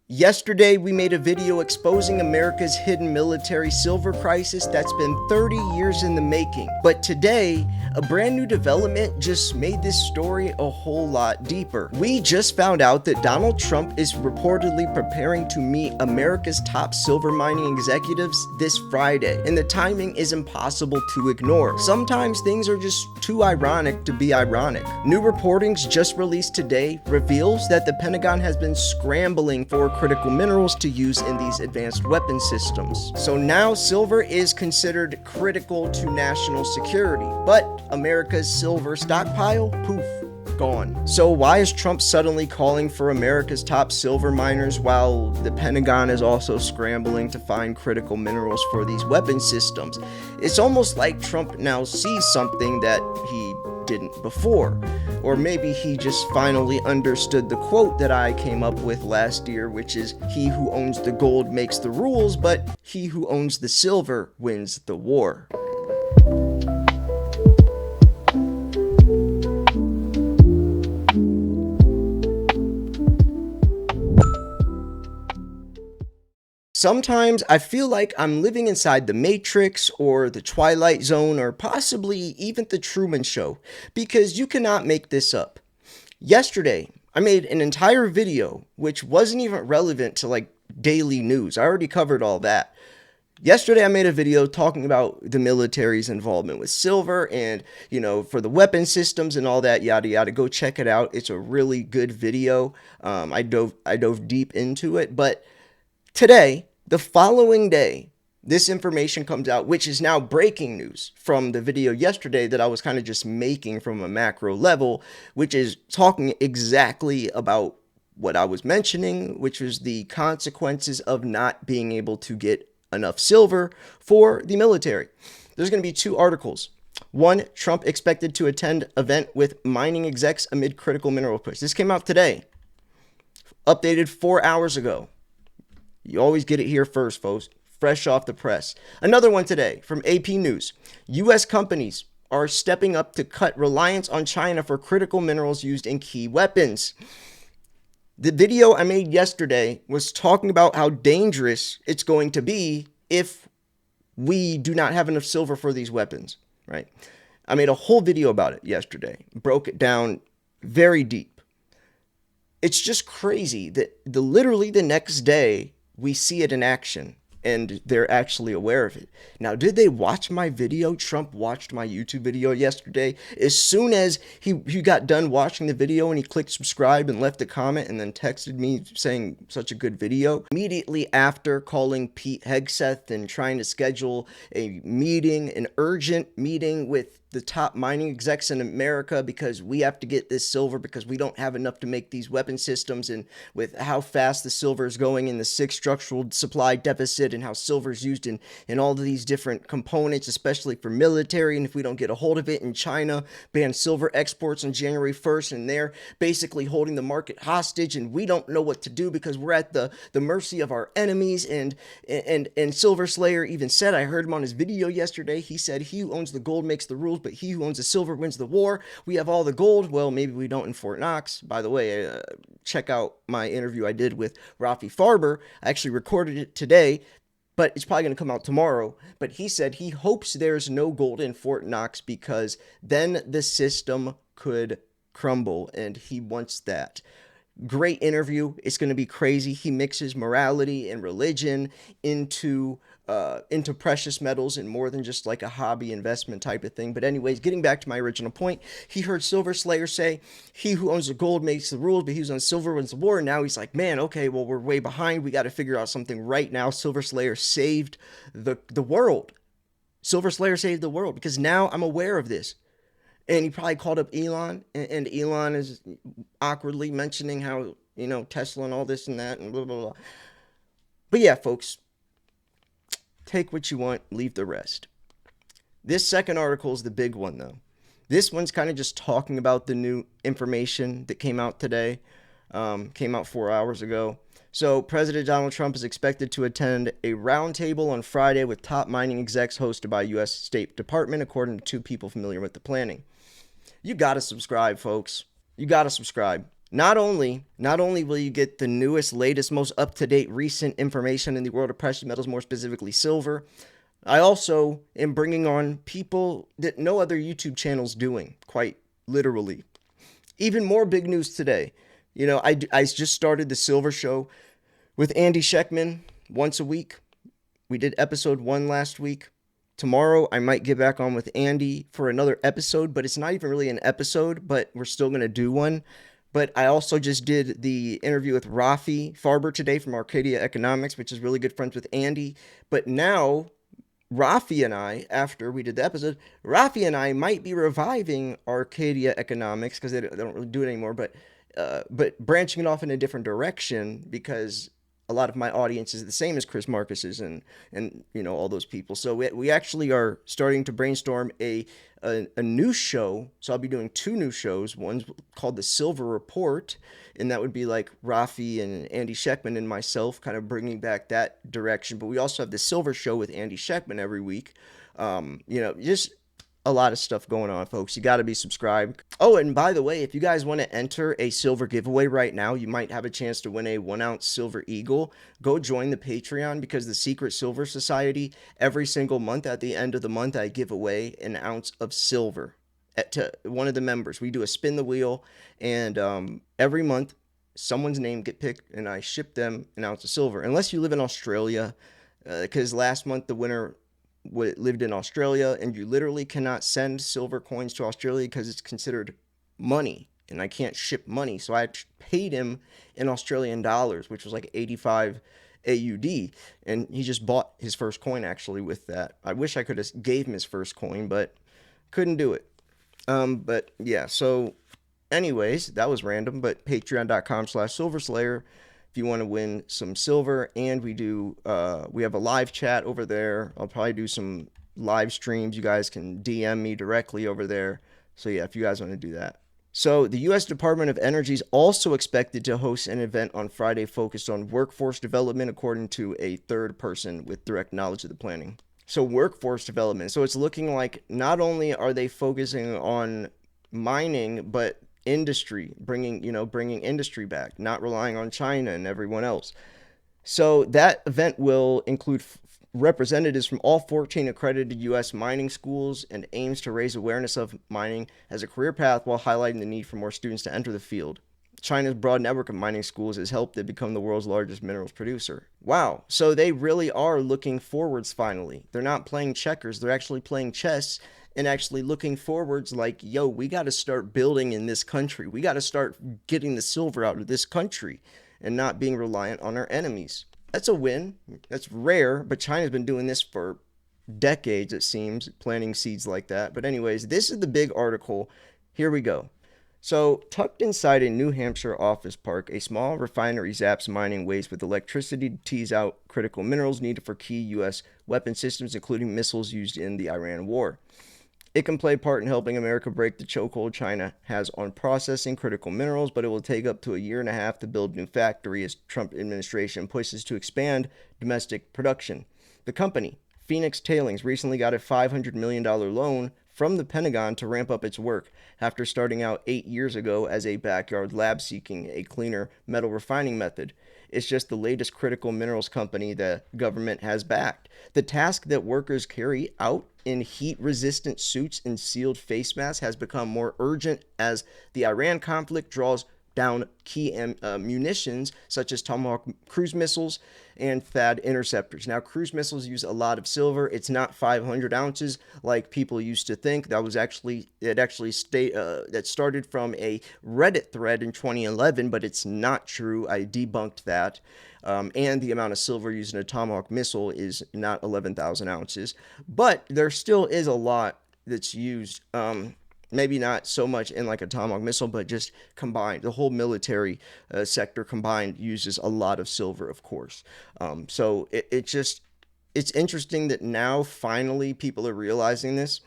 Yesterday, we made a video exposing America's hidden military silver crisis that's been 30 years in the making. But today, a brand new development just made this story a whole lot deeper. We just found out that Donald Trump is reportedly preparing to meet America's top silver mining executives this Friday, and the timing is impossible to ignore. Sometimes things are just too ironic to be ironic. New reportings just released today reveals that the Pentagon has been scrambling for critical minerals to use in these advanced weapon systems. So now silver is considered critical to national security, but America's silver stockpile, poof, gone. So why is Trump suddenly calling for America's top silver miners while the Pentagon is also scrambling to find critical minerals for these weapon systems? It's almost like Trump now sees something that he didn't before. Or maybe he just finally understood the quote that I came up with last year, which is, "He who owns the gold makes the rules, but he who owns the silver wins the war." Sometimes I feel like I'm living inside the Matrix or the Twilight Zone or possibly even the Truman Show, because you cannot make this up. Yesterday, I made an entire video which wasn't even relevant to like daily news. I already covered all that. Yesterday, I made a video talking about the military's involvement with silver and, for the weapon systems and all that, yada, yada. Go check it out. It's a really good video. I dove deep into it, but today, the following day, this information comes out, which is now breaking news from the video yesterday that I was kind of just making from a macro level, which is talking exactly about what I was mentioning, which was the consequences of not being able to get enough silver for the military. There's going to be two articles. One, Trump expected to attend event with mining execs amid critical mineral push. This came out today, updated 4 hours ago. You always get it here first, folks. Fresh off the press. Another one today from AP News. U.S. companies are stepping up to cut reliance on China for critical minerals used in key weapons. The video I made yesterday was talking about how dangerous it's going to be if we do not have enough silver for these weapons, right? I made a whole video about it yesterday. Broke it down very deep. It's just crazy that literally the next day, we see it in action and they're actually aware of it. Now, did they watch my video? Trump watched my YouTube video yesterday. As soon as he got done watching the video and he clicked subscribe and left a comment and then texted me saying such a good video, immediately after calling Pete Hegseth and trying to schedule a meeting, an urgent meeting with the top mining execs in America because we have to get this silver because we don't have enough to make these weapon systems, and with how fast the silver is going in the sixth structural supply deficit and how silver is used in all of these different components, especially for military, and if we don't get a hold of it, in China banned silver exports on January 1st, and they're basically holding the market hostage, and we don't know what to do because we're at the mercy of our enemies. And Silver Slayer even said, I heard him on his video yesterday, he said, "He who owns the gold makes the rules, but he who owns the silver wins the war. We have all the gold." Well, maybe we don't in Fort Knox. By the way, check out my interview I did with Rafi Farber. I actually recorded it today, but it's probably going to come out tomorrow. But he said he hopes there's no gold in Fort Knox because then the system could crumble, and he wants that. Great interview. It's going to be crazy. He mixes morality and religion into precious metals and more than just like a hobby investment type of thing. But anyways, getting back to my original point, he heard Silver Slayer say, "He who owns the gold makes the rules, but he who's on silver wins the war." And now he's like, man, okay, well, we're way behind. We got to figure out something right now. Silver Slayer saved the world. Silver Slayer saved the world because now I'm aware of this. And he probably called up Elon, and Elon is awkwardly mentioning how, Tesla and all this and that and blah, blah, blah. But yeah, folks, take what you want, leave the rest. This second article is the big one, though. This one's kind of just talking about the new information that came out today, came out 4 hours ago. So President Donald Trump is expected to attend a roundtable on Friday with top mining execs hosted by U.S. State Department, according to two people familiar with the planning. You got to subscribe, folks. You got to subscribe. Not only will you get the newest, latest, most up-to-date recent information in the world of precious metals, more specifically silver, I also am bringing on people that no other YouTube channel's doing, quite literally. Even more big news today. I just started the Silver Show with Andy Sheckman once a week. We did episode 1 last week. Tomorrow, I might get back on with Andy for another episode, but it's not even really an episode, but we're still going to do one. But I also just did the interview with Rafi Farber today from Arcadia Economics, which is really good friends with Andy. But now, Rafi and I, after we did the episode, Rafi and I might be reviving Arcadia Economics because they don't really do it anymore, but branching it off in a different direction because a lot of my audience is the same as Chris Marcus's and all those people. So we actually are starting to brainstorm a new show. So I'll be doing two new shows. One's called the Silver Report, and that would be like Rafi and Andy Sheckman and myself, kind of bringing back that direction. But we also have the Silver Show with Andy Sheckman every week. Just a lot of stuff going on, folks. You got to be subscribed. Oh, and by the way, if you guys want to enter a silver giveaway right now, you might have a chance to win a 1 ounce silver eagle. Go join the Patreon because the Secret Silver Society, every single month at the end of the month, I give away an ounce of silver to one of the members. We do a spin the wheel, and every month, someone's name get picked, and I ship them an ounce of silver. Unless you live in Australia, because last month the winner lived in Australia, and you literally cannot send silver coins to Australia because it's considered money, and I can't ship money. So I paid him in Australian dollars, which was like 85 AUD, and he just bought his first coin actually with that. I wish I could have gave him his first coin, but couldn't do it. But yeah, so anyways, that was random, but patreon.com/silverslayer if you want to win some silver. And we have a live chat over there. I'll probably do some live streams. You guys can DM me directly over there. So yeah, if you guys want to do that. So the U.S. Department of Energy is also expected to host an event on Friday focused on workforce development, according to a third person with direct knowledge of the planning. So workforce development. So it's looking like not only are they focusing on mining, but industry, bringing industry back, not relying on China and everyone else. So that event will include representatives from all 14 accredited U.S. mining schools and aims to raise awareness of mining as a career path while highlighting the need for more students to enter the field. China's broad network of mining schools has helped it become the world's largest minerals producer. Wow. So they really are looking forwards finally. They're not playing checkers, they're actually playing chess and actually looking forwards like, yo, we got to start building in this country. We got to start getting the silver out of this country and not being reliant on our enemies. That's a win. That's rare, but China's been doing this for decades, it seems, planting seeds like that. But, anyways, this is the big article. Here we go. So, tucked inside a New Hampshire office park, a small refinery zaps mining waste with electricity to tease out critical minerals needed for key U.S. weapon systems, including missiles used in the Iran war. It can play a part in helping America break the chokehold China has on processing critical minerals, but it will take up to a year and a half to build a new factory as Trump administration pushes to expand domestic production. The company, Phoenix Tailings, recently got a $500 million loan from the Pentagon to ramp up its work after starting out 8 years ago as a backyard lab seeking a cleaner metal refining method. It's just the latest critical minerals company the government has backed. The task that workers carry out in heat resistant suits and sealed face masks has become more urgent as the Iran conflict draws down key munitions such as Tomahawk cruise missiles and THAAD interceptors. Now, cruise missiles use a lot of silver. It's not 500 ounces like people used to think. That started from a Reddit thread in 2011, but it's not true. I debunked that. And the amount of silver used in a Tomahawk missile is not 11,000 ounces. But there still is a lot that's used. Maybe not so much in like a Tomahawk missile, but just combined. The whole military sector combined uses a lot of silver, of course. So it's interesting that now finally people are realizing this.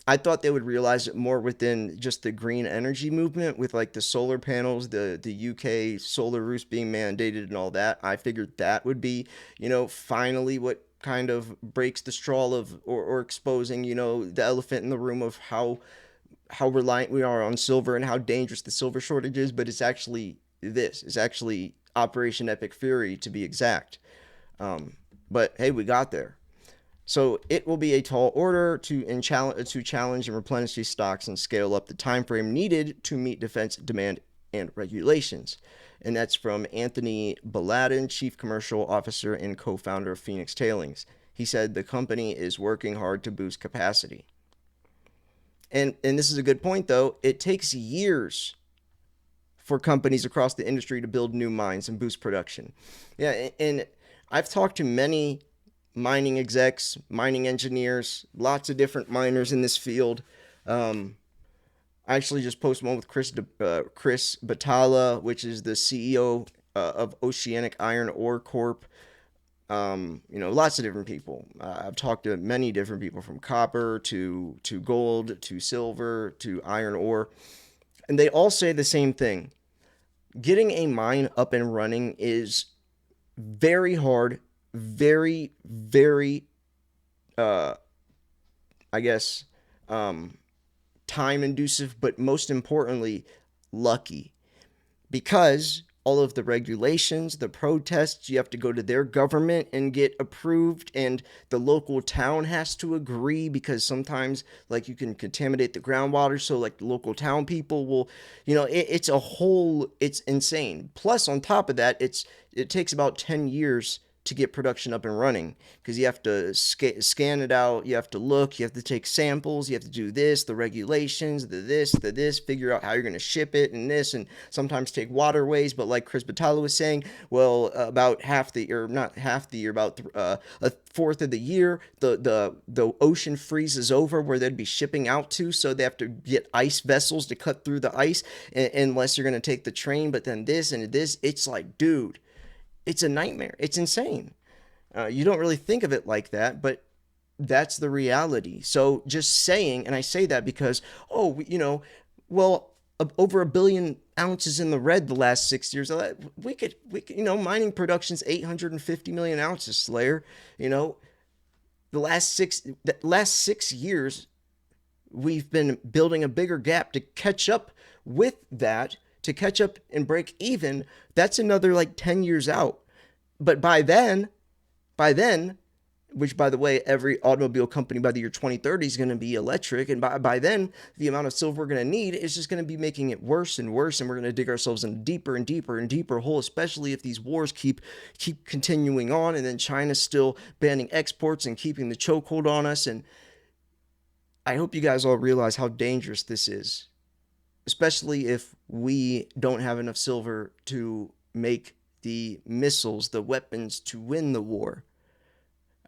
I thought they would realize it more within just the green energy movement with like the solar panels, the UK solar roofs being mandated and all that. I figured that would be, finally what kind of breaks the straw of or exposing, the elephant in the room of how reliant we are on silver and how dangerous the silver shortage is, but it's actually this. It's actually Operation Epic Fury to be exact. But hey, we got there. So it will be a tall order to challenge and replenish these stocks and scale up the time frame needed to meet defense demand and regulations. And that's from Anthony Baladin, Chief Commercial Officer and co-founder of Phoenix Tailings. He said the company is working hard to boost capacity. And this is a good point, though. It takes years for companies across the industry to build new mines and boost production. Yeah, and I've talked to many mining execs, mining engineers, lots of different miners in this field. I actually just posted one with Chris Batala, which is the CEO of Oceanic Iron Ore Corp. Lots of different people. I've talked to many different people, from copper to gold to silver to iron ore, and they all say the same thing. Getting a mine up and running is very hard, very, very, I guess, time inducive, but most importantly, lucky. Because all of the regulations, the protests, you have to go to their government and get approved, and the local town has to agree, because sometimes, like, you can contaminate the groundwater, so like the local town people will, it's insane. Plus, on top of that, it takes about 10 years to get production up and running, because you have to scan it out, you have to look, you have to take samples, you have to do this, the regulations, the this, figure out how you're going to ship it, and this, and sometimes take waterways. But like Chris Batala was saying, well, about half the year, not half the year, about a fourth of the year, the ocean freezes over where they'd be shipping out to, so they have to get ice vessels to cut through the ice, unless you're going to take the train. But then this and this, it's like, dude, it's a nightmare. It's insane. You don't really think of it like that, but that's the reality. So just saying, and I say that because, over 1 billion ounces in the red the last 6 years. We could, mining production's 850 million ounces, Slayer. The last 6 years, we've been building a bigger gap to catch up with that, to catch up and break even. That's another like 10 years out. But by then, which, by the way, every automobile company by the year 2030 is going to be electric. And by then, the amount of silver we're going to need is just going to be making it worse and worse. And we're going to dig ourselves in a deeper and deeper and deeper hole, especially if these wars keep continuing on. And then China's still banning exports and keeping the chokehold on us. And I hope you guys all realize how dangerous this is, especially if we don't have enough silver to make the missiles, the weapons to win the war.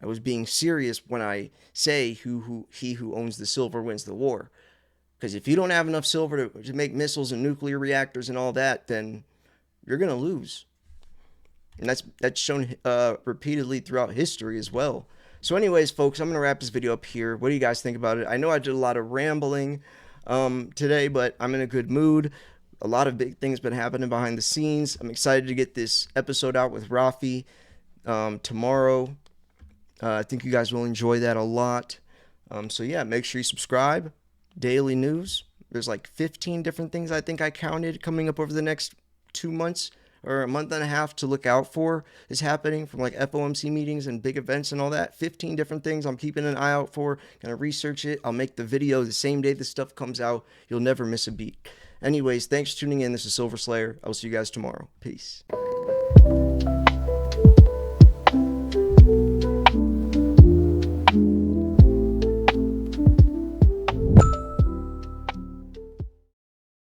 I was being serious when I say he who owns the silver wins the war. Because if you don't have enough silver to make missiles and nuclear reactors and all that, then you're going to lose. And that's shown repeatedly throughout history as well. So anyways, folks, I'm going to wrap this video up here. What do you guys think about it? I know I did a lot of rambling today, but I'm in a good mood. A lot of big things been happening behind the scenes. I'm excited to get this episode out with Rafi tomorrow. I think you guys will enjoy that a lot. So yeah, make sure you subscribe. Daily news. There's like 15 different things I think I counted coming up over the next 2 months or a month and a half to look out for is happening, from like FOMC meetings and big events and all that. 15 different things I'm keeping an eye out for. Gonna research it. I'll make the video the same day this stuff comes out. You'll never miss a beat. Anyways, thanks for tuning in. This is Silver Slayer. I will see you guys tomorrow. Peace.